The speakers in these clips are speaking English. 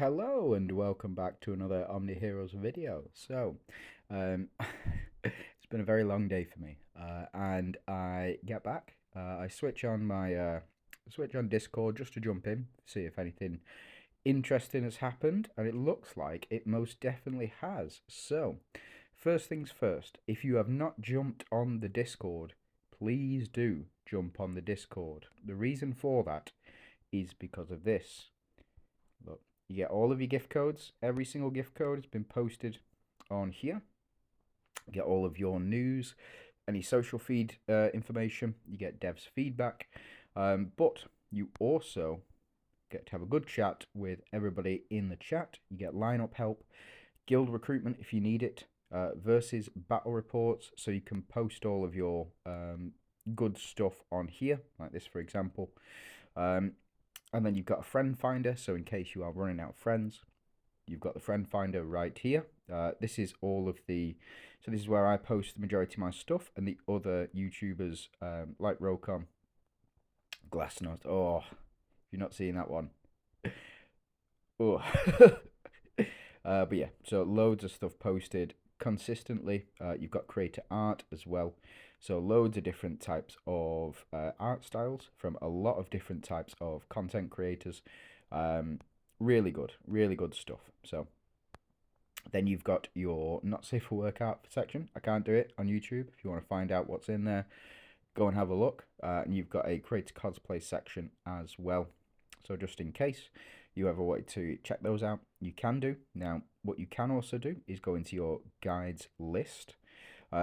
Hello and welcome back to another OmniHeroes video. Um, it's been a very long day for me, and I get back. I switch on Discord just to jump in, see if anything interesting has happened, and it looks like it most definitely has. So, first things first, if you have not jumped on the Discord, please do jump on the Discord. The reason for that is because of this. Look, you get all of your gift codes. Every single gift code has been posted on here. You get all of your news, any social feed information. You get devs feedback, but you also get to have a good chat with everybody in the chat. You get lineup help, guild recruitment if you need it, versus battle reports, so you can post all of your good stuff on here, like this for example. And then you've got a friend finder, so in case you are running out of friends, you've got the friend finder right here. This is all of the, so this is where I post the majority of my stuff, and the other YouTubers like Rokon, Glassnode. Oh, if you're not seeing that one. Oh. But yeah, so loads of stuff posted consistently. You've got creator art as well. So loads of different types of art styles from a lot of different types of content creators. Really good stuff. So then you've got your not safe for work art section. I can't do it on YouTube. If you want to find out what's in there, go and have a look. And you've got a creator cosplay section as well. So just in case you ever wanted to check those out, you can do. Now, what you can also do is go into your guides list.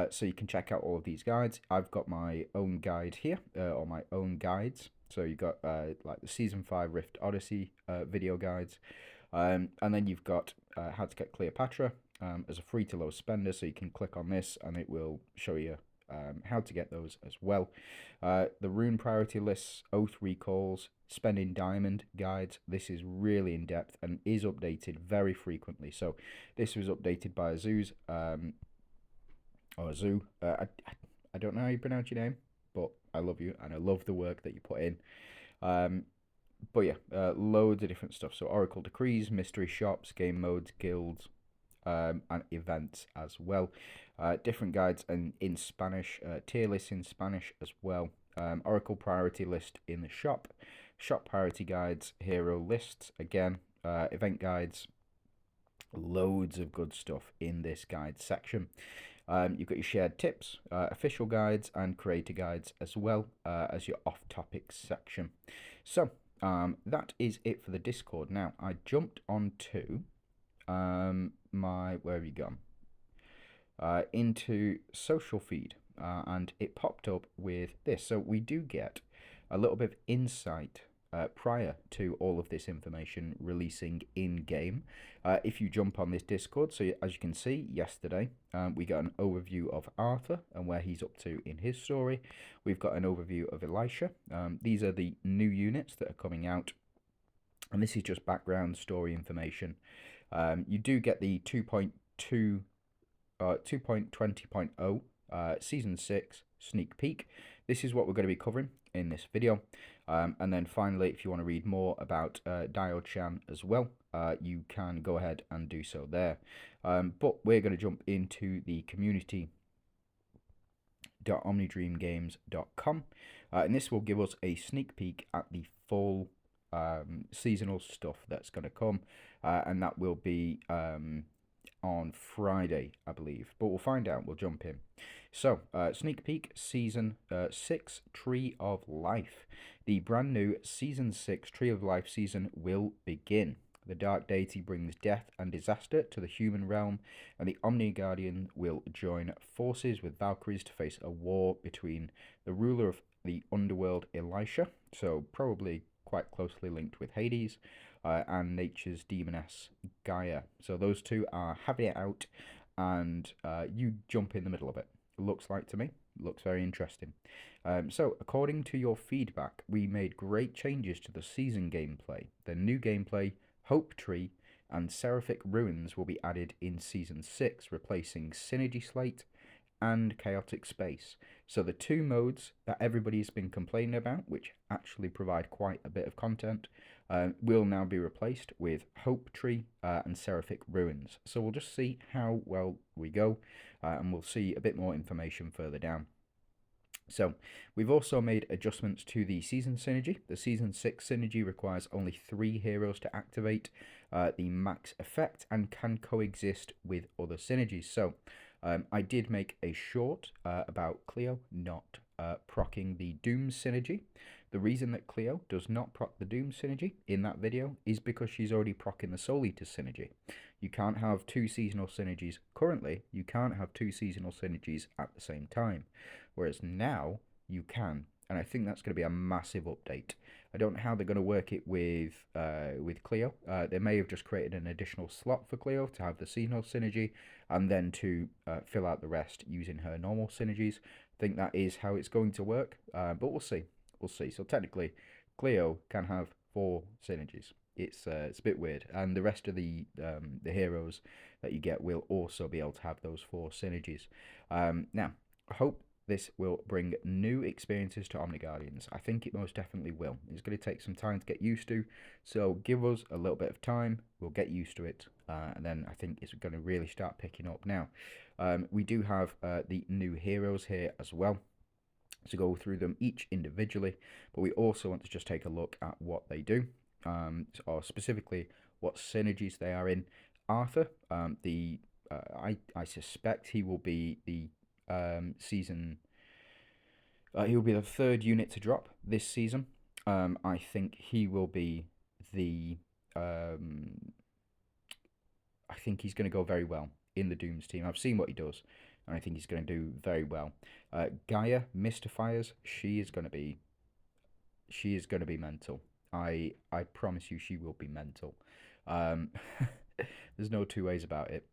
So you can check out all of these guides. I've got my own guide here, or my own guides. So you've got like the Season 5 Rift Odyssey video guides. And then you've got how to get Cleopatra as a free to low spender. So you can click on this and it will show you how to get those as well. The rune priority lists, oath recalls, spending diamond guides. This is really in depth and is updated very frequently. So this was updated by Azu's, or Azu. I don't know how you pronounce your name, but I love you and I love the work that you put in. But yeah, loads of different stuff. So Oracle decrees, mystery shops, game modes, guilds, and events as well. Different guides and in Spanish, tier lists in Spanish as well. Oracle priority list in the shop, shop priority guides, hero lists again, event guides. Loads of good stuff in this guide section. You've got your shared tips, official guides, and creator guides as well as your off-topic section. So that is it for the Discord. Now I jumped onto where have you gone? Into social feed, and it popped up with this. So we do get a little bit of insight prior to all of this information releasing in game. If you jump on this Discord, so as you can see, yesterday we got an overview of Arthur and where he's up to in his story. We've got an overview of Elisha. These are the new units that are coming out, and this is just background story information. You do get the 2.20.0 Season 6 sneak peek. This is what we're going to be covering in this video. And then finally, if you want to read more about Dio-chan as well, you can go ahead and do so there. But we're going to jump into the community.omnidreamgames.com, and this will give us a sneak peek at the full seasonal stuff that's going to come, and that will be on Friday, I believe. But we'll find out. We'll jump in. So, sneak peek, Season 6, Tree of Life. The brand new Season 6 Tree of Life season will begin. The Dark Deity brings death and disaster to the human realm, and the Omni Guardian will join forces with Valkyries to face a war between the ruler of the underworld, Elisha, so probably quite closely linked with Hades, and nature's demoness, Gaia. So those two are having it out, and you jump in the middle of it. Looks like to me. Looks very interesting. So, according to your feedback, we made great changes to the season gameplay. The new gameplay, Hope Tree, and Seraphic Ruins will be added in Season 6, replacing Synergy Slate and chaotic space. So the two modes that everybody's been complaining about, which actually provide quite a bit of content, will now be replaced with Hope Tree and Seraphic Ruins. So we'll just see how well we go, and we'll see a bit more information further down. So we've also made adjustments to the season synergy. The season 6 synergy requires only 3 heroes to activate the max effect and can coexist with other synergies. So I did make a short about Cleo not proccing the Doom synergy. The reason that Cleo does not proc the Doom synergy in that video is because she's already proccing the Soul Eater synergy. You can't have 2 seasonal synergies. Currently, you can't have 2 seasonal synergies at the same time. Whereas now you can, and I think that's going to be a massive update. I don't know how they're going to work it with Cleo. They may have just created an additional slot for Cleo to have the seasonal synergy, and then to fill out the rest using her normal synergies. I think that is how it's going to work, but we'll see. We'll see. So technically, Cleo can have 4 synergies. It's a bit weird, and the rest of the heroes that you get will also be able to have those 4 synergies. Now, I hope this will bring new experiences to Omni Guardians. I think it most definitely will. It's going to take some time to get used to, so give us a little bit of time. We'll get used to it, and then I think it's going to really start picking up now. We do have the new heroes here as well, to go through them each individually, but we also want to just take a look at what they do, or specifically what synergies they are in. Arthur, I suspect he will be the season. He will be the 3rd unit to drop this season. I think he will be the. I think he's going to go very well in the Dooms team. I've seen what he does, and I think he's going to do very well. Gaia Mystifiers, she is going to be mental. I promise you, she will be mental. There's no two ways about it.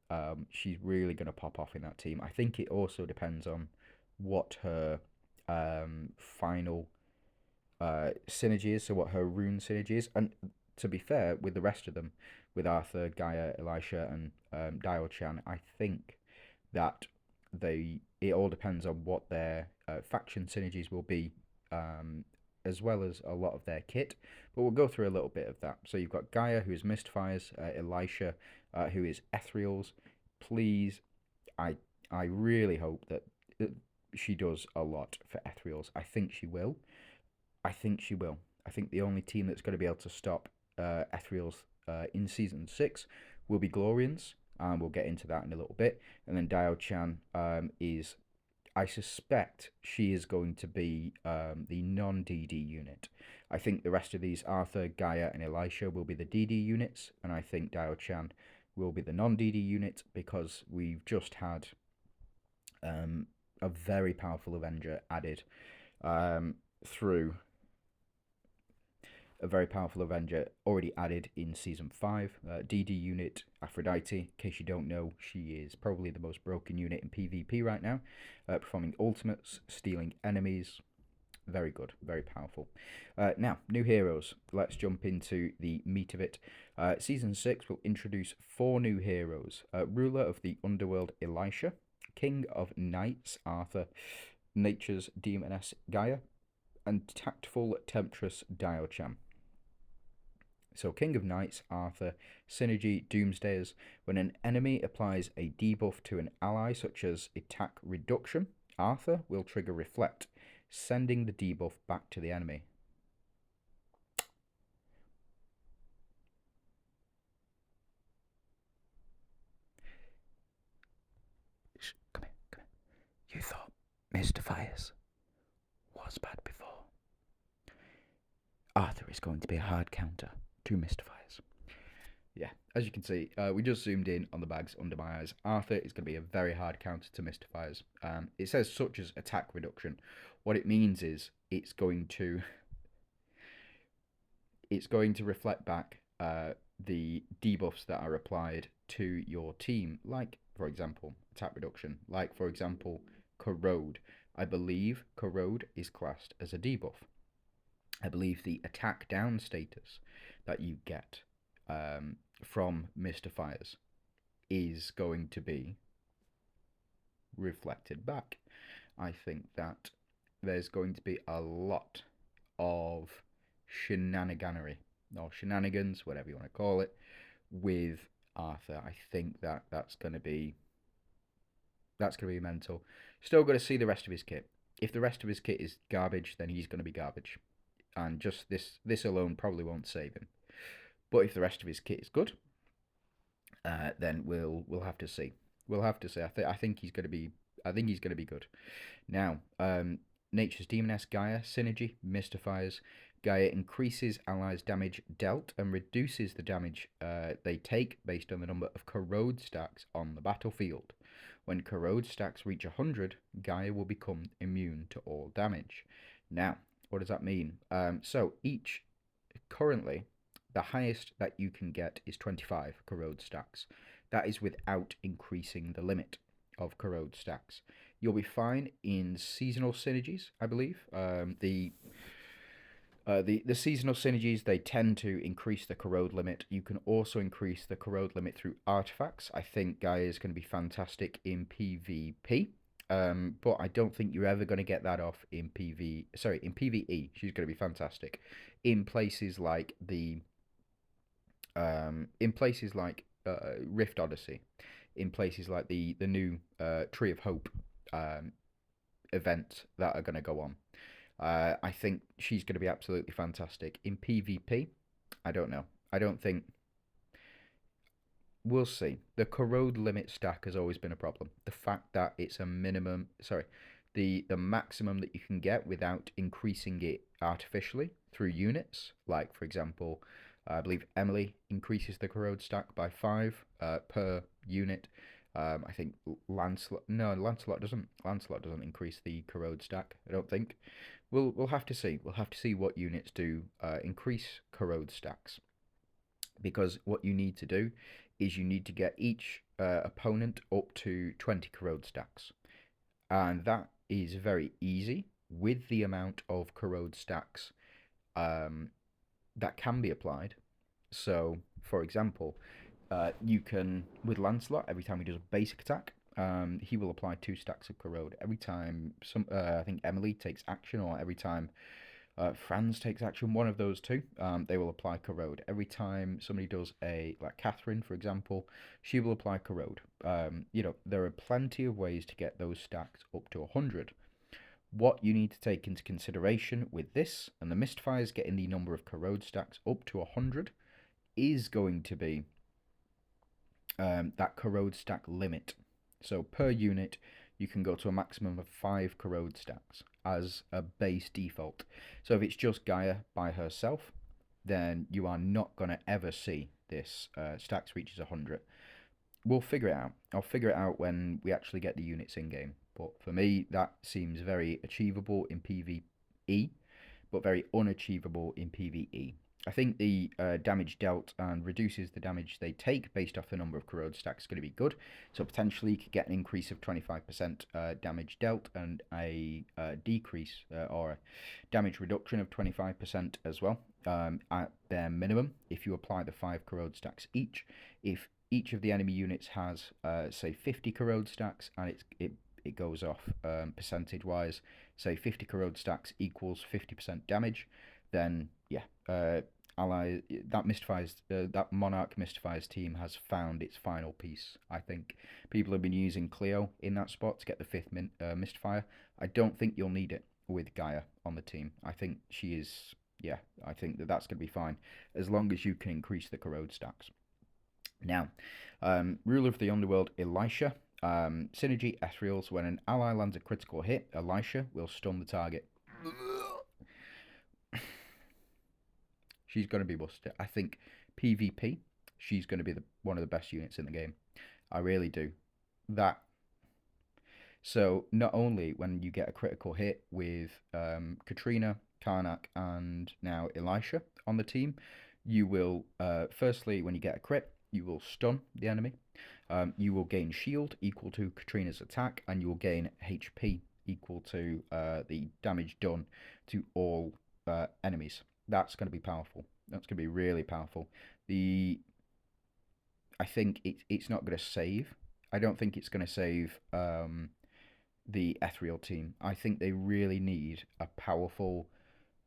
She's really going to pop off in that team. I think it also depends on what her final synergy is, so what her rune synergy is. And to be fair, with the rest of them, with Arthur, Gaia, Elisha, and Dial Chan, I think that it all depends on what their faction synergies will be, as well as a lot of their kit. But we'll go through a little bit of that. So you've got Gaia, who is Mystifiers, Elisha, who is Ethereals. Please, I really hope that she does a lot for Ethereals. I think she will. I think the only team that's going to be able to stop Ethereals in Season 6 will be Glorians, and we'll get into that in a little bit. And then Dial Chan is, I suspect she is going to be the non-DD unit. I think the rest of these, Arthur, Gaia, and Elisha, will be the DD units, and I think Dial Chan will be the non-DD unit, because we've just had a very powerful Avenger added through. A very powerful Avenger already added in Season 5. DD unit, Aphrodite. In case you don't know, she is probably the most broken unit in PvP right now. Performing ultimates, stealing enemies. Very good, very powerful. Now, new heroes. Let's jump into the meat of it. Season 6 will introduce 4 new heroes. Ruler of the Underworld, Elisha. King of Knights, Arthur. Nature's Demoness, Gaia. And Tactful Temptress, Dial Chan. So, King of Knights, Arthur, synergy, Doomsdayers. When an enemy applies a debuff to an ally, such as attack reduction, Arthur will trigger Reflect, sending the debuff back to the enemy. Shh, come here. You thought Mystifiers was bad before. Arthur is going to be a hard counter to Mystifiers. Yeah, as you can see, we just zoomed in on the bags under my eyes. Arthur is going to be a very hard counter to Mystifiers. It says such as attack reduction. What it means is it's going to reflect back the debuffs that are applied to your team, like, for example, attack reduction, like, for example, Corrode. I believe Corrode is classed as a debuff. I believe the attack down status that you get from Mystifiers is going to be reflected back. I think that there's going to be a lot of shenaniganery or shenanigans, whatever you want to call it, with Arthur. I think that that's gonna be mental. Still got to see the rest of his kit. If the rest of his kit is garbage, then he's going to be garbage, and just this alone probably won't save him. But if the rest of his kit is good, then we'll have to see. We'll have to see. I think he's going to be. I think he's going to be good. Now, Nature's Demoness Gaia synergy mystifiers. Gaia increases allies' damage dealt and reduces the damage they take based on the number of corrode stacks on the battlefield. When corrode stacks reach 100, Gaia will become immune to all damage. Now, what does that mean? So currently, the highest that you can get is 25 corrode stacks. That is without increasing the limit of corrode stacks. You'll be fine in seasonal synergies, I believe. The seasonal synergies, they tend to increase the corrode limit. You can also increase the corrode limit through artifacts. I think Gaia is going to be fantastic in PvP. But I don't think you're ever going to get that off in in PvE. She's going to be fantastic in places like Rift Odyssey, in places like the new Tree of Hope events that are going to go on. I think she's going to be absolutely fantastic in PvP. I don't know. I don't think. We'll see. The corrode limit stack has always been a problem. The fact that it's a minimum, sorry, the maximum that you can get without increasing it artificially through units. Like for example, I believe Emily increases the corrode stack by 5 per unit. I think Lancelot doesn't. Lancelot doesn't increase the corrode stack. I don't think. We'll have to see. We'll have to see what units do increase corrode stacks, because what you need to do is you need to get each opponent up to 20 corrode stacks, and that is very easy with the amount of corrode stacks that can be applied. So, for example, you can, with Lancelot, every time he does a basic attack, he will apply 2 stacks of corrode. Every time I think Emily takes action, or every time Franz takes action, one of those two, they will apply corrode. Every time somebody does like Catherine, for example, she will apply corrode. There are plenty of ways to get those stacks up to 100. What you need to take into consideration with this and the Mystifiers getting the number of corrode stacks up to 100 is going to be that corrode stack limit. So per unit, you can go to a maximum of 5 corrode stacks as a base default. So if it's just Gaia by herself, then you are not going to ever see this stacks reaches 100. We'll figure it out. I'll figure it out when we actually get the units in game. But for me, that seems very achievable in PvE, but very unachievable in PvE. I think the damage dealt and reduces the damage they take based off the number of corrode stacks is going to be good. So potentially you could get an increase of 25% damage dealt and a decrease or a damage reduction of 25% as well at their minimum if you apply the 5 corrode stacks each. If each of the enemy units has say 50 corrode stacks, and it goes off percentage wise, say 50 corrode stacks equals 50% damage, then yeah, that Monarch Mystifiers team has found its final piece. I think people have been using Cleo in that spot to get the 5th Mystifier. I don't think you'll need it with Gaia on the team. I think she is, yeah, I think that's going to be fine as long as you can increase the corrode stacks. Now, Ruler of the Underworld Elisha. Synergy Ethereals. When an ally lands a critical hit, Elisha will stun the target. She's going to be busted. I think PvP, she's going to be one of the best units in the game. I really do. That. So not only when you get a critical hit with Katrina, Karnak, and now Elisha on the team, you will, firstly, when you get a crit, you will stun the enemy. You will gain shield equal to Katrina's attack, and you will gain HP equal to the damage done to all enemies. That's going to be powerful. That's going to be really powerful. I think it's not going to save. I don't think it's going to save the Ethereal team. I think they really need a powerful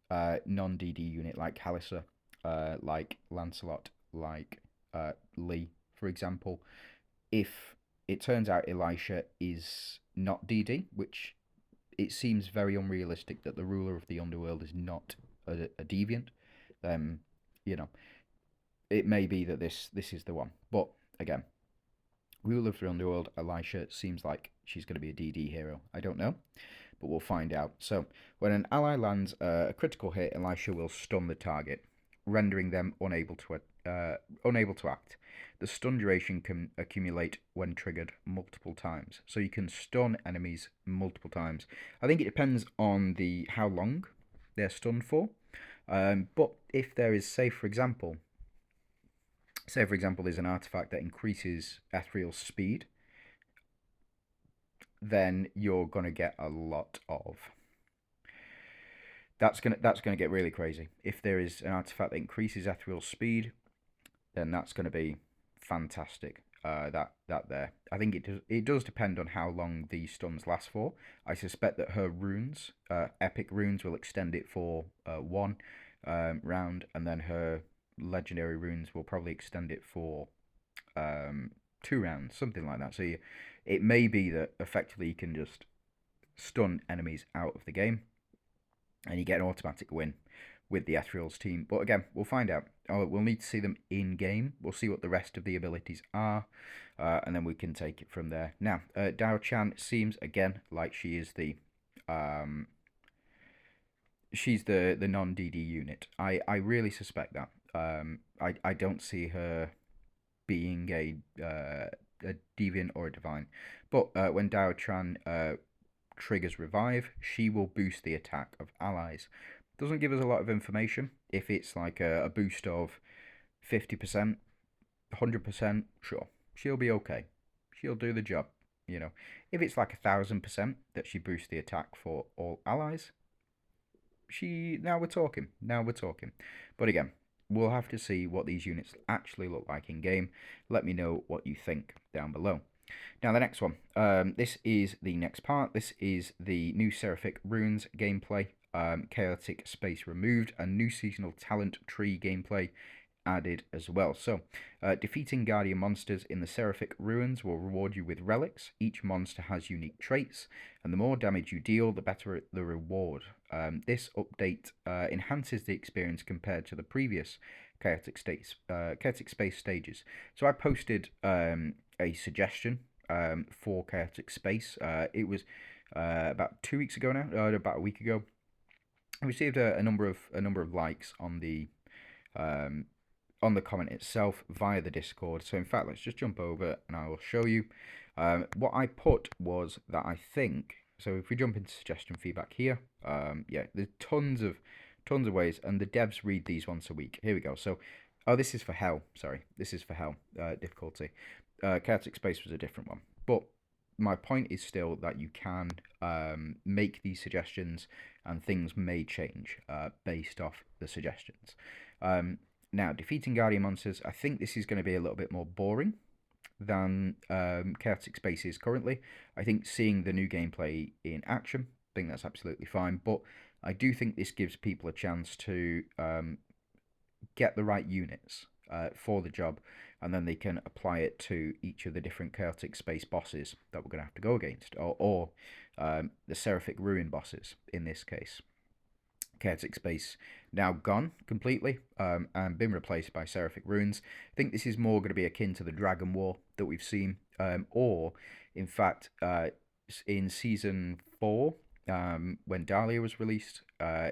non-DD unit like Halissa, like Lancelot, like Lee, for example. If it turns out Elisha is not DD, which it seems very unrealistic that the ruler of the underworld is not a deviant, then you know it may be that this is the one. But again, ruler of the underworld, Elisha seems like she's going to be a DD hero. I don't know, but we'll find out. So, when an ally lands a critical hit, Elisha will stun the target, rendering them unable to act. The stun duration can accumulate when triggered multiple times, so you can stun enemies multiple times. I think it depends on the how long they're stunned for. But if there is, say for example, there's an artifact that increases ethereal speed, then you're gonna get a lot of. That's gonna get really crazy. If there is an artifact that increases ethereal speed, then that's gonna be fantastic. That there. I think it does depend on how long these stuns last for. I suspect that her runes, epic runes, will extend it for one round, and then her legendary runes will probably extend it for 2 rounds, something like that. So it may be that effectively you can just stun enemies out of the game, and you get an automatic win with the Ethereal's team. But again, we'll find out. We'll need to see them in game. We'll see what the rest of the abilities are, and then we can take it from there. Now, Dao Chan seems again like she is she's the non DD unit. I really suspect that. I don't see her being a deviant or a divine. But when Dao Chan triggers revive, she will boost the attack of allies. Doesn't give us a lot of information. If it's like a boost of 50%, 100%, sure, she'll be okay. She'll do the job. If it's like 1,000% that she boosts the attack for all allies, now we're talking. Now we're talking. But again, we'll have to see what these units actually look like in game. Let me know what you think down below. Now the next one, this is the next part. This is the new Seraphic Ruins gameplay, chaotic space removed, and new seasonal talent tree gameplay added as well. So, defeating guardian monsters in the Seraphic Ruins will reward you with relics. Each monster has unique traits, and the more damage you deal, the better the reward. This update enhances the experience compared to the previous chaotic space stages. So I posted a suggestion for chaotic space. It was about 2 weeks ago now, about a week ago. I received a number of likes on the comment itself via the Discord. So in fact, let's just jump over and I will show you. What I put was that I think, so if we jump into suggestion feedback here, yeah, there's tons of ways, and the devs read these once a week. Here we go. So, this is for hell. Sorry, this is for hell difficulty. Chaotic space was a different one, but my point is still that you can make these suggestions, and things may change based off the suggestions. Now, defeating guardian monsters, I think this is going to be a little bit more boring than chaotic space is currently. I think seeing the new gameplay in action, I think that's absolutely fine, but I do think this gives people a chance to get the right units for the job, and then they can apply it to each of the different chaotic space bosses that we're going to have to go against, or the Seraphic Ruin bosses in this case. Chaotic space now gone completely and been replaced by Seraphic Ruins. I think this is more going to be akin to the Dragon War that we've seen, or in fact, in season 4, when Dahlia was released,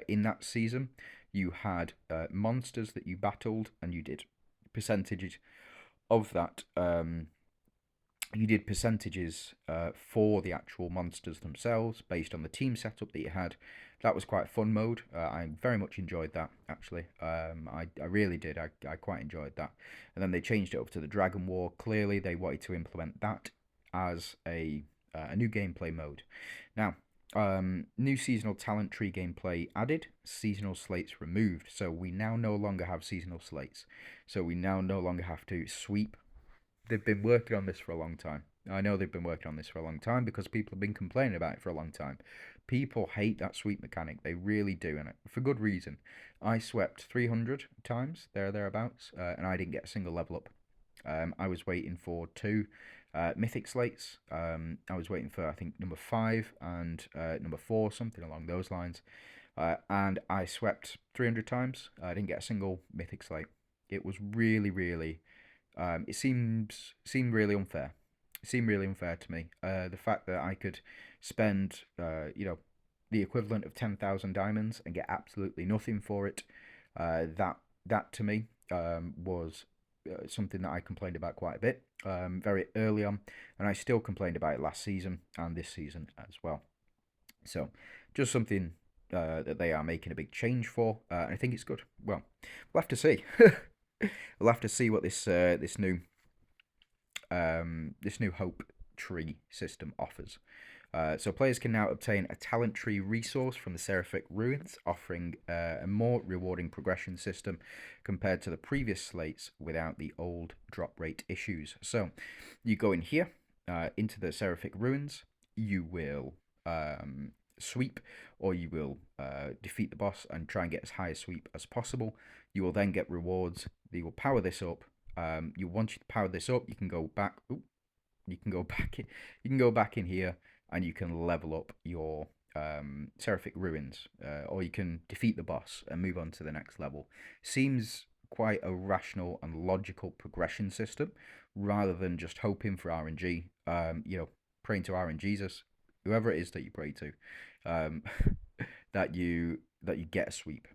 in that season, you had monsters that you battled, and you did percentages of that. You did percentages for the actual monsters themselves based on the team setup that you had. That was quite a fun mode. I very much enjoyed that, actually. I really did. I quite enjoyed that. And then they changed it up to the Dragon War. Clearly, they wanted to implement that as a new gameplay mode. Now, new seasonal talent tree gameplay added, seasonal slates removed. So we now no longer have seasonal slates. So we now no longer have to sweep. They've been working on this for a long time. I know they've been working on this for a long time because people have been complaining about it for a long time. People hate that sweep mechanic. They really do, and for good reason. I swept 300 times, thereabouts, and I didn't get a single level up. I was waiting for two mythic slates. I was waiting for, I think, number 5 and number 4, something along those lines. And I swept 300 times. I didn't get a single mythic slate. It was really, really. It seemed really unfair. It seemed really unfair to me. The fact that I could spend, the equivalent of 10,000 diamonds and get absolutely nothing for it. That to me was something that I complained about quite a bit very early on, and I still complained about it last season and this season as well. So, just something that they are making a big change for, and I think it's good. Well, we'll have to see. We'll have to see what this new hope tree system offers. So players can now obtain a talent tree resource from the Seraphic Ruins, offering a more rewarding progression system compared to the previous slates without the old drop rate issues. So you go in here into the Seraphic Ruins, you will sweep, or you will defeat the boss and try and get as high a sweep as possible. You will then get rewards. You will power this up. Once you power this up, you can go back. You can go back. You can go back in here and you can level up your Seraphic Ruins, or you can defeat the boss and move on to the next level. Seems quite a rational and logical progression system, rather than just hoping for RNG. Praying to RNGesus, whoever it is that you pray to, that you get a sweep.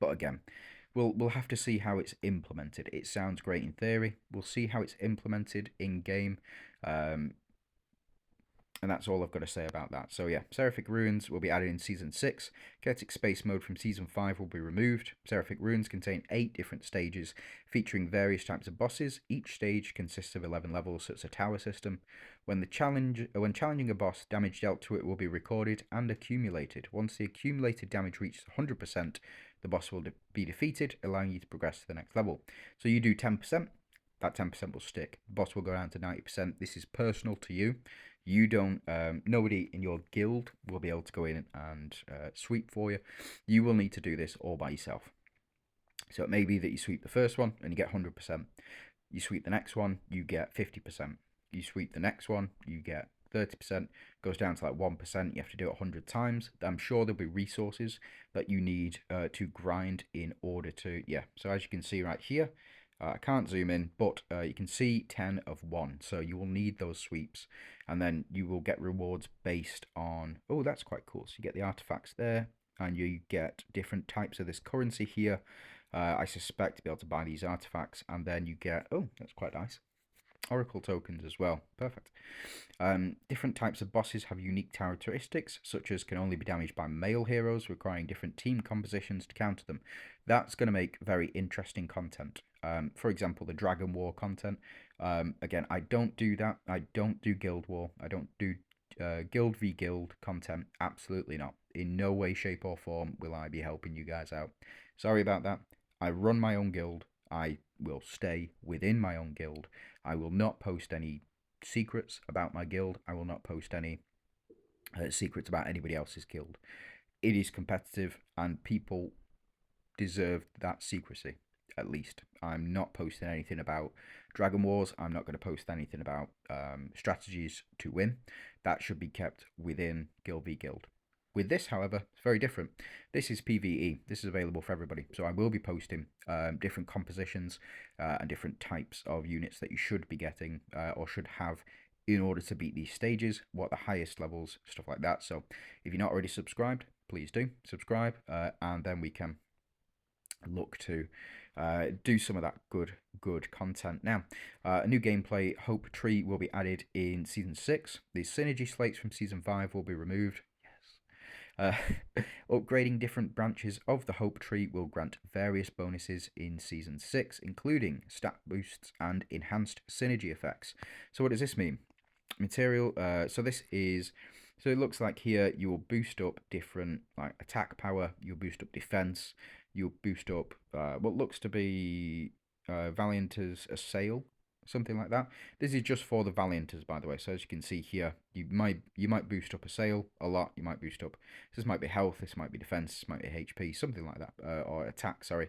But again, we'll have to see how it's implemented. It sounds great in theory. We'll see how it's implemented in game. And that's all I've got to say about that. So yeah, Seraphic Ruins will be added in Season 6. Chaotic Space Mode from Season 5 will be removed. Seraphic Ruins contain 8 different stages, featuring various types of bosses. Each stage consists of 11 levels, so it's a tower system. When challenging a boss, damage dealt to it will be recorded and accumulated. Once the accumulated damage reaches 100%, the boss will be defeated, allowing you to progress to the next level. So you do 10%, that 10% will stick. The boss will go down to 90%. This is personal to you. You don't, nobody in your guild will be able to go in and sweep for you. You will need to do this all by yourself. So it may be that you sweep the first one and you get 100%. You sweep the next one, you get 50%. You sweep the next one, you get 30%, goes down to like 1%. You have to do it 100 times. I'm sure there'll be resources that you need to grind in order to, yeah. So as you can see right here, I can't zoom in, but you can see 10 of 1. So you will need those sweeps, and then you will get rewards based on, oh, that's quite cool. So you get the artifacts there, and you get different types of this currency here. I suspect to be able to buy these artifacts, and then you get, oh, that's quite nice, Oracle tokens as well. Perfect. Different types of bosses have unique characteristics, such as can only be damaged by male heroes, requiring different team compositions to counter them. That's going to make very interesting content. For example, the Dragon War content. Again, I don't do that. I don't do Guild War. I don't do Guild v Guild content. Absolutely not. In no way, shape, or form will I be helping you guys out. Sorry about that. I run my own guild. I will stay within my own guild. I will not post any secrets about my guild. I will not post any secrets about anybody else's guild. It is competitive, and people deserve that secrecy, at least. I'm not posting anything about Dragon Wars. I'm not going to post anything about strategies to win. That should be kept within Guild v Guild. With this, however, it's very different. This is PvE. This is available for everybody. So I will be posting different compositions and different types of units that you should be getting or should have in order to beat these stages, what the highest levels, stuff like that. So if you're not already subscribed, please do subscribe, and then we can look to do some of that good content. Now, a new gameplay Hope Tree will be added in Season 6. The synergy slates from Season 5 will be removed. Upgrading different branches of the Hope Tree will grant various bonuses in Season 6, including stat boosts and enhanced synergy effects. So what does this mean? Material, so it looks like here you will boost up different like attack power, you'll boost up defense, you'll boost up what looks to be Valiant as a sail. something like that. This is just for the Valianters, by the way. So as you can see here, you might boost up a sail a lot. You might boost up. This might be health. This might be defense. This might be HP. Something like that, or attack. Sorry.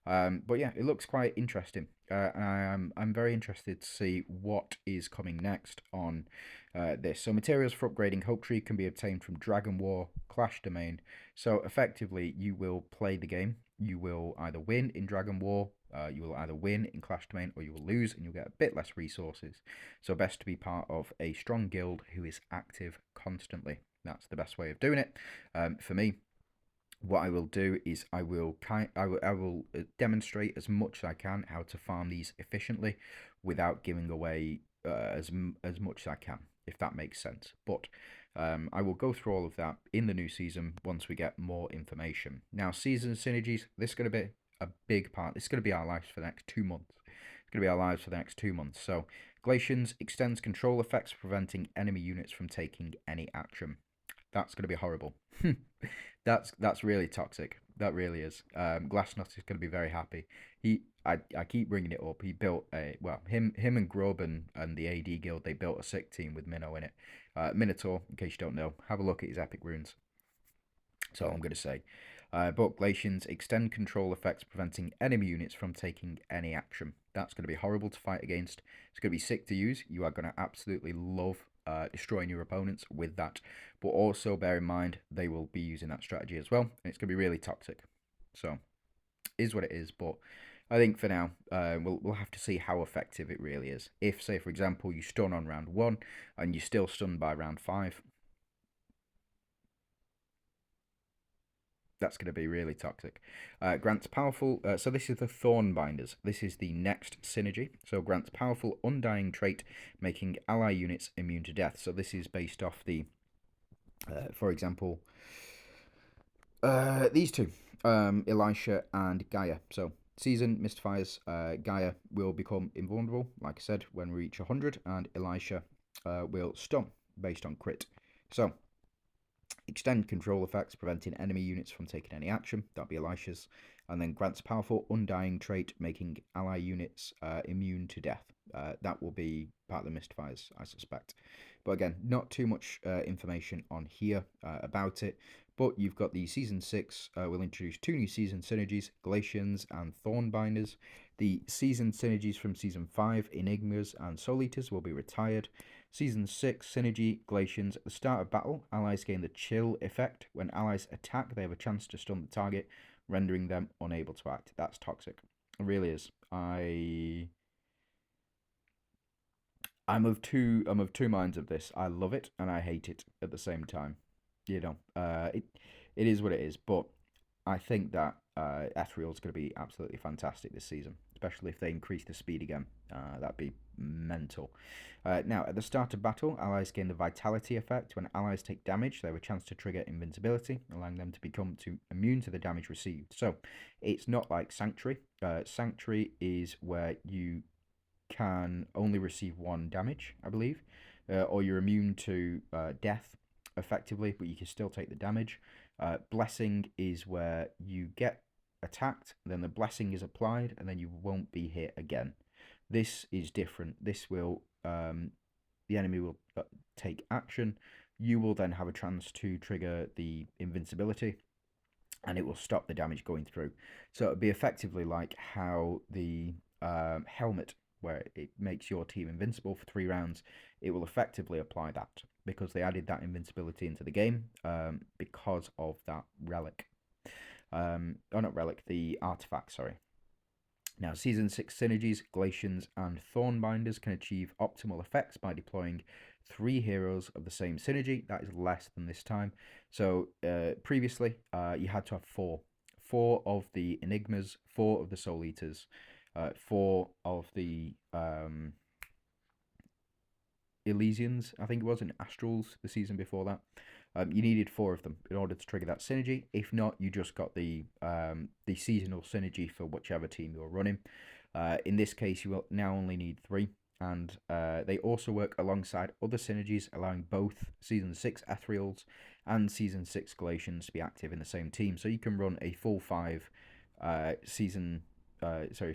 But yeah, it looks quite interesting. And I'm very interested to see what is coming next on this. So materials for upgrading Hope Tree can be obtained from Dragon War Clash Domain. So effectively, you will play the game. You will either win in Dragon War, you will either win in Clash Domain, or you will lose, and you'll get a bit less resources. So best to be part of a strong guild who is active constantly. That's the best way of doing it. For me, what I will do is I will demonstrate as much as I can how to farm these efficiently without giving away as much as I can, if that makes sense. But I will go through all of that in the new season once we get more information. Now, season synergies, this is going to be a big part. This is going to be our lives for the next 2 months. It's going to be our lives for the next 2 months. So, Glacians extends control effects, preventing enemy units from taking any action. That's going to be horrible. That's really toxic. That really is. Glassnut is going to be very happy. I keep bringing it up. He built him and Grub and the AD guild. They built a sick team with Minnow in it. Minotaur, in case you don't know, have a look at his epic runes. That's all I'm going to say. But Glacians extend control effects, preventing enemy units from taking any action. That's going to be horrible to fight against. It's going to be sick to use. You are going to absolutely love destroying your opponents with that. But also bear in mind, they will be using that strategy as well. And it's going to be really toxic. So, is what it is. But I think for now, we'll have to see how effective it really is. If, say, for example, you stun on round 1 and you're still stunned by round 5, that's going to be really toxic. Grants powerful. So this is the Thorn Binders. This is the next synergy. So grants powerful undying trait, making ally units immune to death. So this is based off the, for example, these two, Elisha and Gaia. So season mystifiers. Gaia will become invulnerable, like I said, when we reach 100, and Elisha will stun based on crit. So extend control effects, preventing enemy units from taking any action. That'll be Elisha's. And then grants powerful undying trait, making ally units immune to death. That will be part of the mystifiers, I suspect. But again, not too much information on here about it. But you've got the Season 6 will introduce 2 new season synergies, Glacians and Thornbinders. The season synergies from Season 5, Enigmas and Soul Eaters, will be retired. Season 6 Synergy Glacians. At the start of battle, allies gain the chill effect. When allies attack, they have a chance to stun the target, rendering them unable to act. That's toxic. It really is. I'm of two minds of this. I love it and I hate it at the same time. It is what it is. But I think that Ethereal's going to be absolutely fantastic this season, especially if they increase the speed again. That'd be mental. Now, at the start of battle, allies gain the Vitality effect. When allies take damage, they have a chance to trigger invincibility, allowing them to become immune to the damage received. So, it's not like Sanctuary. Sanctuary is where you can only receive 1 damage, I believe, or you're immune to death, effectively, but you can still take the damage. Blessing is where you get attacked, then the blessing is applied, and then you won't be hit again. This is different. This will, the enemy will take action. You will then have a chance to trigger the invincibility, and it will stop the damage going through. So it would be effectively like how the helmet, where it makes your team invincible for 3 rounds, it will effectively apply that because they added that invincibility into the game because of that relic. Not relic, the artifact, sorry. Now, Season 6 Synergies, Glacians, and Thornbinders can achieve optimal effects by deploying 3 heroes of the same synergy. That is less than this time. So, previously, you had to have 4. 4 of the Enigmas, 4 of the Soul Eaters, 4 of the Elysians, I think it was, in Astrals the season before that. You needed 4 of them in order to trigger that synergy. If not, you just got the seasonal synergy for whichever team you're running. In this case, you will now only need 3. And they also work alongside other synergies, allowing both Season 6 Ethereals and Season 6 Glacians to be active in the same team. So you can run a full 5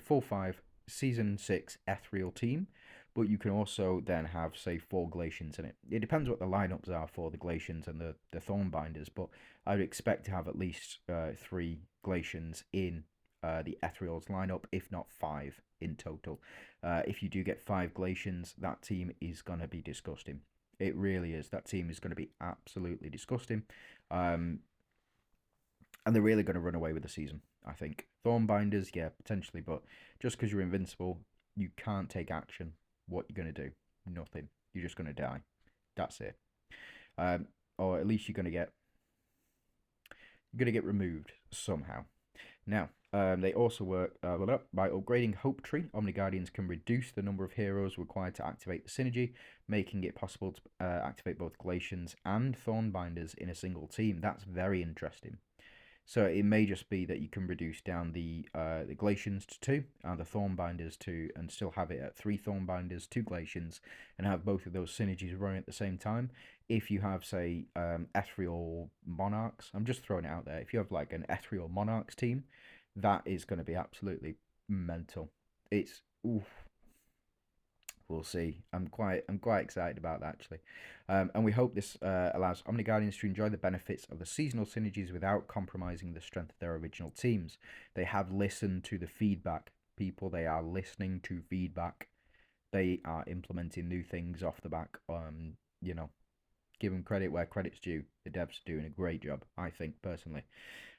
full 5 Season 6 Ethereal team, but you can also then have, say, 4 Glacians in it. It depends what the lineups are for the Glacians and the Thornbinders, but I would expect to have at least 3 Glacians in the Ethereal's lineup, if not 5 in total. If you do get 5 Glacians, that team is going to be disgusting. It really is. That team is going to be absolutely disgusting. And they're really going to run away with the season, I think. Thornbinders, yeah, potentially, but just because you're invincible, you can't take action. What you're going to do? Nothing. You're just going to die. That's it. Or at least you're going to get removed somehow. Now, they also work by upgrading Hope Tree. Omni Guardians can reduce the number of heroes required to activate the synergy, making it possible to activate both Glacians and Thornbinders in a single team. That's very interesting. So it may just be that you can reduce down the Glacians to 2 and the Thornbinders to, and still have it at 3 Thornbinders, 2 Glacians, and have both of those synergies running at the same time. If you have, say, Ethereal Monarchs, I'm just throwing it out there. If you have like an Ethereal Monarchs team, that is going to be absolutely mental. It's oof. We'll see. I'm quite excited about that actually, and we hope this allows Omni Guardians to enjoy the benefits of the seasonal synergies without compromising the strength of their original teams. They have listened to the feedback, people. They are listening to feedback. They are implementing new things off the back. You know, give them credit where credit's due. The devs are doing a great job, I think personally.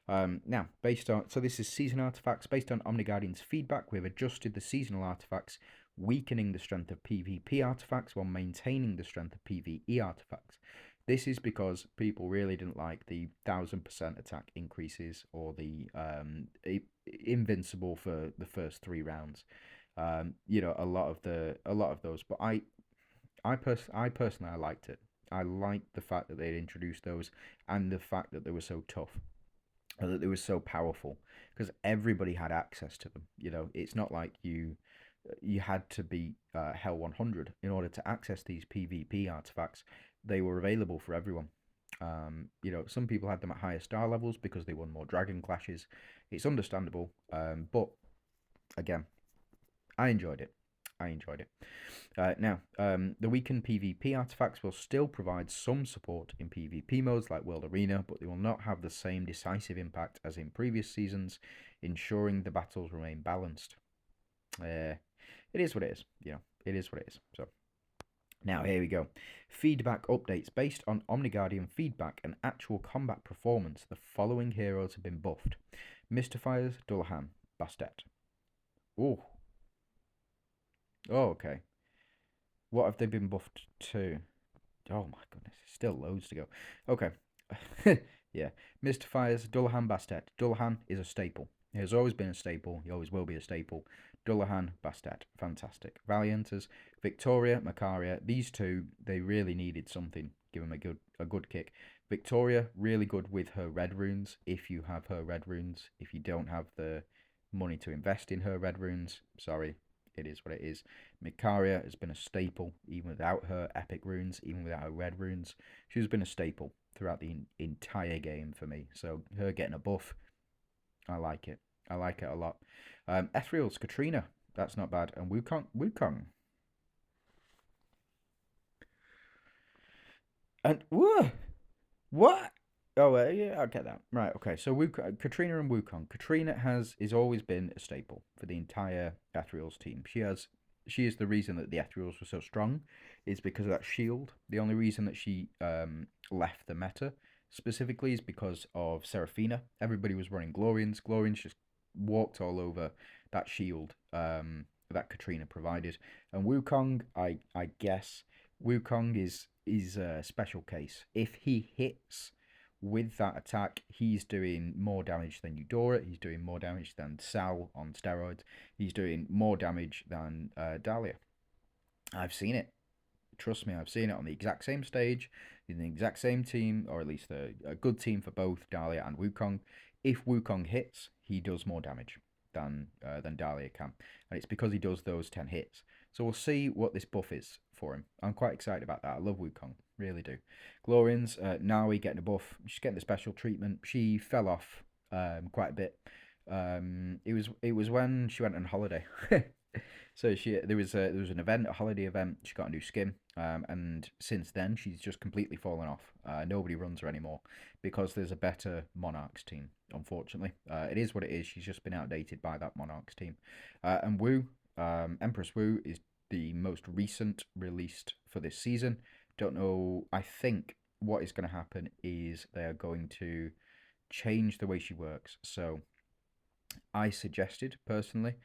Now, this is season artifacts. Based on Omni Guardian's feedback, we've adjusted the seasonal artifacts, weakening the strength of PvP artifacts while maintaining the strength of PvE artifacts. This is because people really didn't like the 1000% attack increases or the invincible for the first 3 rounds. A lot of those, but I personally I liked it. I liked the fact that they'd introduced those and the fact that they were so tough, that they were so powerful, because everybody had access to them. It's not like you had to be Hell 100 in order to access these PvP artifacts. They were available for everyone. Some people had them at higher star levels because they won more dragon clashes. It's understandable, but again, I enjoyed it. Now, the weakened PvP artifacts will still provide some support in PvP modes like World Arena, but they will not have the same decisive impact as in previous seasons, ensuring the battles remain balanced. It is what it is. It is what it is. So, now here we go. Feedback updates. Based on Omni Guardian feedback and actual combat performance, the following heroes have been buffed: Mystifiers, Dullahan, Bastet. Oh. Oh, okay. What have they been buffed to? Oh my goodness, still loads to go. Okay. Yeah. Mystifiers, Dullahan, Bastet. Dullahan is a staple. He has always been a staple. He always will be a staple. Dullahan, Bastet. Fantastic. Valianters, Victoria, Macaria. These two, they really needed something. Give them a good kick. Victoria, really good with her red runes. If you have her red runes. If you don't have the money to invest in her red runes, sorry. It is what it is. Macaria has been a staple, even without her epic runes, even without her red runes. She's been a staple throughout the entire game for me. So her getting a buff, I like it. I like it a lot. Ethereal's Katrina, that's not bad. And Wukong. And what? Oh, yeah, I get that. Right, okay. So Katrina and Wukong. Katrina has always been a staple for the entire Ethereal's team. She is the reason that the Ethereals were so strong, is because of that shield. The only reason that she left the meta specifically is because of Seraphina. Everybody was running Glorians. Glorians just walked all over that shield that Katrina provided. And Wukong, I guess Wukong is a special case. If he hits with that attack, he's doing more damage than Eudora. He's doing more damage than Sal on steroids. He's doing more damage than Dahlia. I've seen it. Trust me, I've seen it on the exact same stage, in the exact same team, or at least a good team for both Dahlia and Wukong. If Wukong hits, he does more damage than Dahlia can. And it's because he does those 10 hits. So we'll see what this buff is for him. I'm quite excited about that. I love Wukong. Really do. Glorians, Nawi getting a buff. She's getting the special treatment. She fell off quite a bit. It was when she went on holiday. So there was an event, a holiday event. She got a new skin, and since then she's just completely fallen off. Nobody runs her anymore because there's a better Monarchs team. Unfortunately, it is what it is. She's just been outdated by that Monarchs team. And Wu, Empress Wu, is the most recent released for this season. Don't know. I think what is going to happen is they are going to change the way she works. So I suggested personally,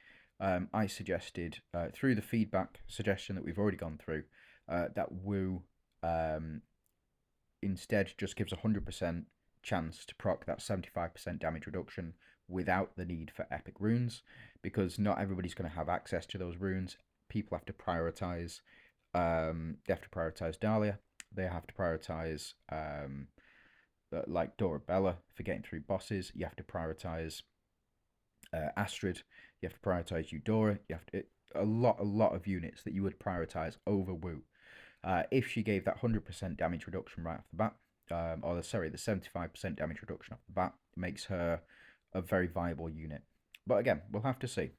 I suggested through the feedback suggestion that we've already gone through, that Wu um, instead just gives 100% chance to proc that 75% damage reduction without the need for epic runes, because not everybody's going to have access to those runes. People have to prioritize. They have to prioritize Dahlia. They have to prioritize like Dorabella for getting through bosses. You have to prioritize Astrid. You have to prioritize Eudora. You have to a lot of units that you would prioritize over Wu. If she gave that 100% damage reduction right off the bat, the 75% damage reduction off the bat, makes her a very viable unit. But again, we'll have to see.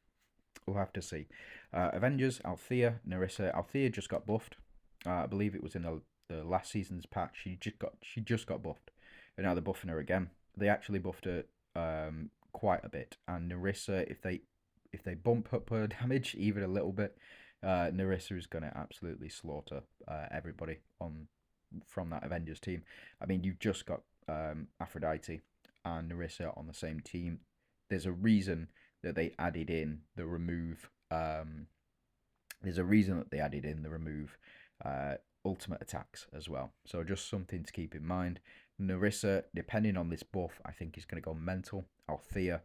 We'll have to see. Avengers, Althea, Nerissa. Althea just got buffed. I believe it was in the last season's patch. She just got buffed, and now they're buffing her again. They actually buffed her quite a bit. And Nerissa, if they bump up her damage even a little bit, Nerissa is going to absolutely slaughter everybody on from that Avengers team. I mean, you've just got Aphrodite and Nerissa on the same team. There's a reason that they added in the remove. There's a reason that they added in the remove ultimate attacks as well. So just something to keep in mind. Nerissa, depending on this buff, I think is going to go mental. Althea,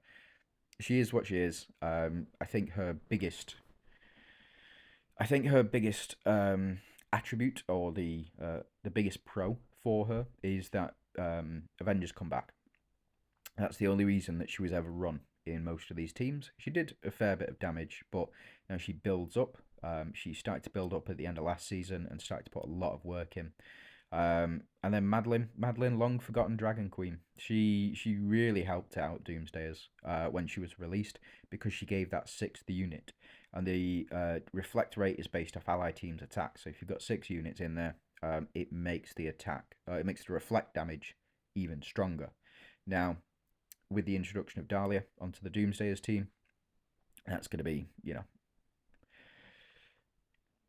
she is what she is. I think her biggest attribute, or the biggest pro for her, is that Avengers come back. That's the only reason that she was ever run in most of these teams. She did a fair bit of damage, but now she builds up. She started to build up at the end of last season and started to put a lot of work in. And then Madeline, long forgotten Dragon Queen. She really helped out Doomsdayers when she was released, because she gave that sixth unit, and the reflect rate is based off ally team's attack. So if you've got 6 units in there, it makes the reflect damage even stronger. Now, with the introduction of Dahlia onto the Doomsdayers team, that's going to be,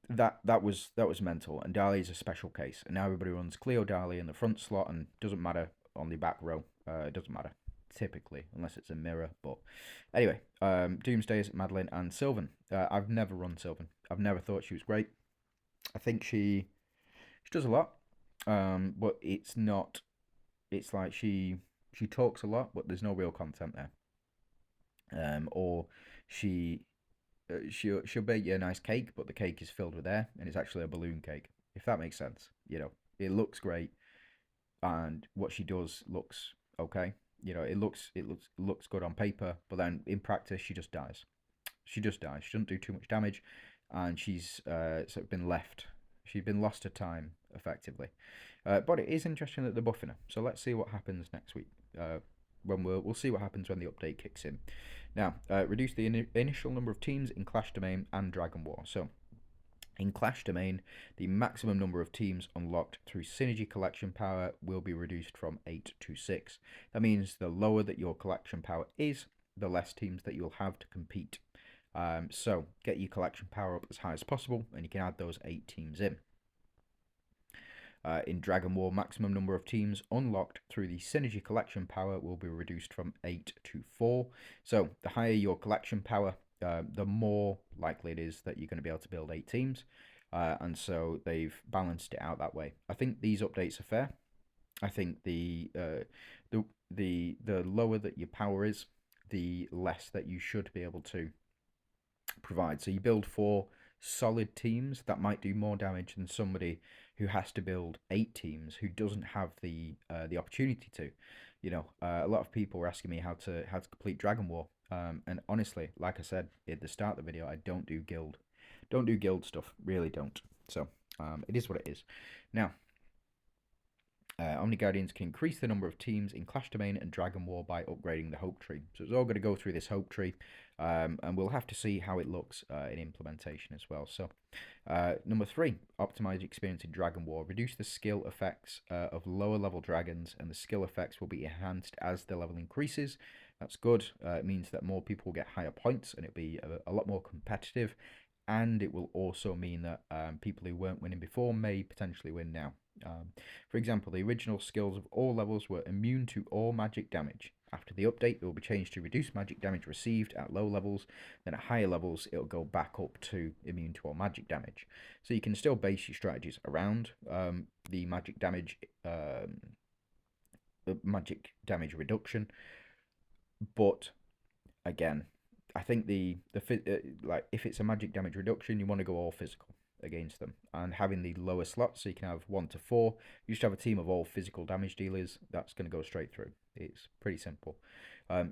that was mental. And Dahlia is a special case, and now everybody runs Cleo Dahlia in the front slot, and doesn't matter on the back row. It doesn't matter typically unless it's a mirror. But anyway, Doomsdayers, Madeline, and Sylvan. I've never run Sylvan. I've never thought she was great. I think she does a lot, but it's not. It's like she talks a lot, but there's no real content there. Or she she'll bake you a nice cake, but the cake is filled with air, and it's actually a balloon cake. If that makes sense, it looks great, and what she does looks okay. It looks good on paper, but then in practice, she just dies. She just dies. She doesn't do too much damage, and she's sort of been left. She's been lost to time effectively. But it is interesting that they're buffing her. So let's see what happens next week. When we'll see what happens when the update kicks in. Now, reduce the initial number of teams in Clash Domain and Dragon War. So, in Clash Domain, the maximum number of teams unlocked through Synergy collection power will be reduced from 8 to 6. That means the lower that your collection power is, the less teams that you'll have to compete. So, get your collection power up as high as possible, and you can add those 8 teams in. In Dragon War, maximum number of teams unlocked through the Synergy collection power will be reduced from 8 to 4. So the higher your collection power, the more likely it is that you're going to be able to build 8 teams. And so they've balanced it out that way. I think these updates are fair. I think the lower that your power is, the less that you should be able to provide. So you build 4 solid teams that might do more damage than somebody who has to build 8 teams who doesn't have the opportunity to. A lot of people were asking me how to complete Dragon War, and honestly, like I said at the start of the video, I don't do guild stuff, really don't. So it is what it is. Now, Omni Guardians can increase the number of teams in Clash Domain and Dragon War by upgrading the Hope Tree. So it's all going to go through this Hope Tree, and we'll have to see how it looks in implementation as well. So, number 3, optimize experience in Dragon War. Reduce the skill effects of lower level dragons, and the skill effects will be enhanced as the level increases. That's good. It means that more people will get higher points, and it'll be a lot more competitive. And it will also mean that people who weren't winning before may potentially win now. For example, the original skills of all levels were immune to all magic damage. After the update, it will be changed to reduce magic damage received at low levels. Then at higher levels, it'll go back up to immune to all magic damage. So you can still base your strategies around the magic damage reduction, but again, I think like if it's a magic damage reduction, you want to go all physical against them, and having the lower slots, so you can have 1 to 4. You just have a team of all physical damage dealers. That's going to go straight through. It's pretty simple.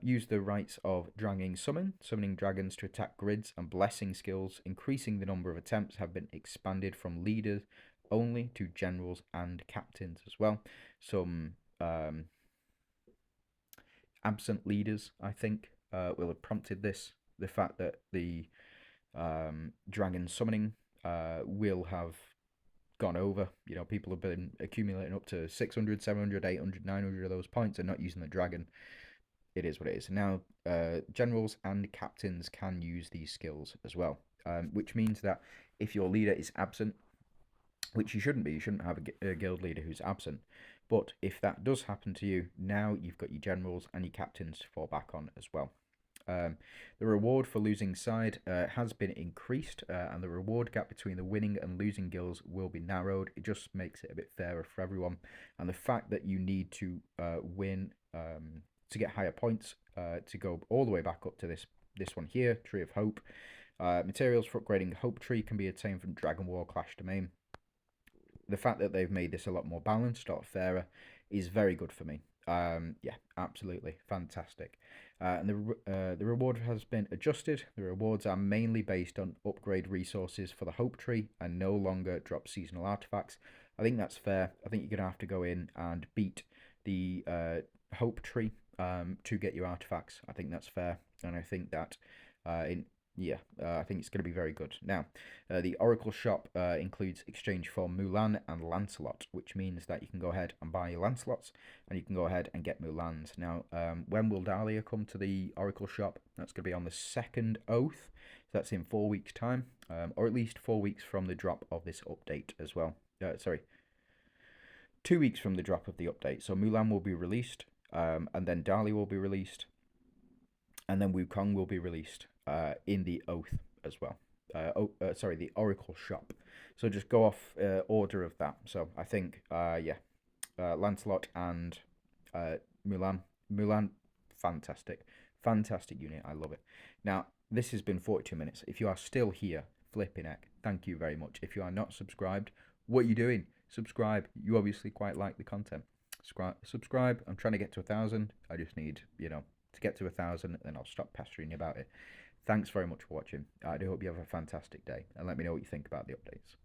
Use the rights of Dragging Summon. Summoning dragons to attack grids and blessing skills, increasing the number of attempts, have been expanded from leaders only to generals and captains as well. Some absent leaders, I think, will have prompted this. The fact that the dragon summoning will have gone over. You know, people have been accumulating up to 600, 700, 800, 900 of those points and not using the dragon. It is what it is. Now, generals and captains can use these skills as well, which means that if your leader is absent, which you shouldn't be, you shouldn't have a guild leader who's absent. But if that does happen to you, now you've got your generals and your captains to fall back on as well. The reward for losing side has been increased, and the reward gap between the winning and losing guilds will be narrowed. It just makes it a bit fairer for everyone. And the fact that you need to win to get higher points to go all the way back up to this one here, Tree of Hope. Materials for upgrading Hope Tree can be obtained from Dragon War Clash Domain. The fact that they've made this a lot more balanced, a lot fairer, is very good for me. Yeah, absolutely fantastic. And the reward has been adjusted. The rewards are mainly based on upgrade resources for the Hope Tree and no longer drop seasonal artifacts. I think that's fair. I think you're going to have to go in and beat the Hope Tree to get your artifacts. I think that's fair. And I think that I think it's going to be very good. Now, the Oracle shop includes exchange for Mulan and Lancelot, which means that you can go ahead and buy your Lancelots, and you can go ahead and get Mulans. Now, when will Dahlia come to the Oracle shop? That's going to be on the 2nd Oath, so that's in 4 weeks' time, or at least 4 weeks from the drop of this update as well. 2 weeks from the drop of the update. So Mulan will be released, and then Dahlia will be released, and then Wukong will be released in the Oath as well. The Oracle shop. So just go off order of that. So I think, Lancelot and Mulan. Mulan, fantastic. Fantastic unit. I love it. Now, this has been 42 minutes. If you are still here, flipping heck, thank you very much. If you are not subscribed, what are you doing? Subscribe. You obviously quite like the content. Subscribe. I'm trying to get to 1,000. I just need, to get to 1,000, then I'll stop pestering you about it. Thanks very much for watching. I do hope you have a fantastic day, and let me know what you think about the updates.